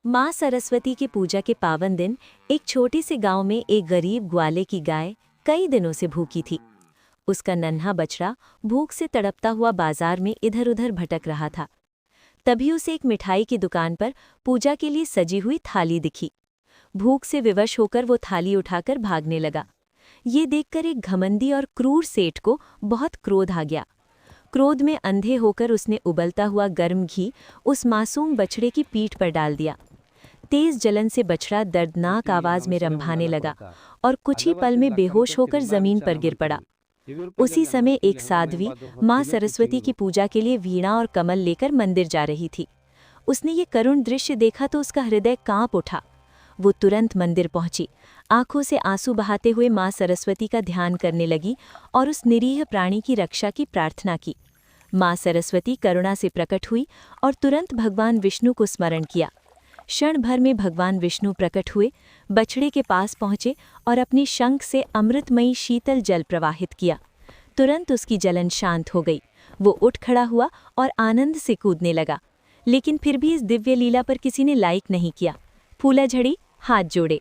माँ सरस्वती की पूजा के पावन दिन एक छोटे से गांव में एक गरीब ग्वाले की गाय कई दिनों से भूखी थी। उसका नन्हा बछड़ा भूख से तड़पता हुआ बाजार में इधर उधर भटक रहा था। तभी उसे एक मिठाई की दुकान पर पूजा के लिए सजी हुई थाली दिखी। भूख से विवश होकर वो थाली उठाकर भागने लगा। ये देखकर एक घमंडी और क्रूर सेठ को बहुत क्रोध आ गया। क्रोध में अंधे होकर उसने उबलता हुआ गर्म घी उस मासूम बछड़े की पीठ पर डाल दिया। तेज जलन से बछड़ा दर्दनाक आवाज में रंभाने लगा और कुछ ही पल में बेहोश होकर जमीन पर गिर पड़ा। उसी समय एक साध्वी माँ सरस्वती की पूजा के लिए वीणा और कमल लेकर मंदिर जा रही थी। उसने ये करुण दृश्य देखा तो उसका हृदय कांप उठा। वो तुरंत मंदिर पहुंची, आंखों से आंसू बहाते हुए माँ सरस्वती का ध्यान करने लगी और उस निरीह प्राणी की रक्षा की प्रार्थना की। माँ सरस्वती करुणा से प्रकट हुई और तुरंत भगवान विष्णु को स्मरण किया। क्षण भर में भगवान विष्णु प्रकट हुए, बछड़े के पास पहुंचे और अपनी शंख से अमृतमयी शीतल जल प्रवाहित किया। तुरंत उसकी जलन शांत हो गई। वो उठ खड़ा हुआ और आनंद से कूदने लगा। लेकिन फिर भी इस दिव्य लीला पर किसी ने लाइक नहीं किया। फूला झड़ी हाथ जोड़े।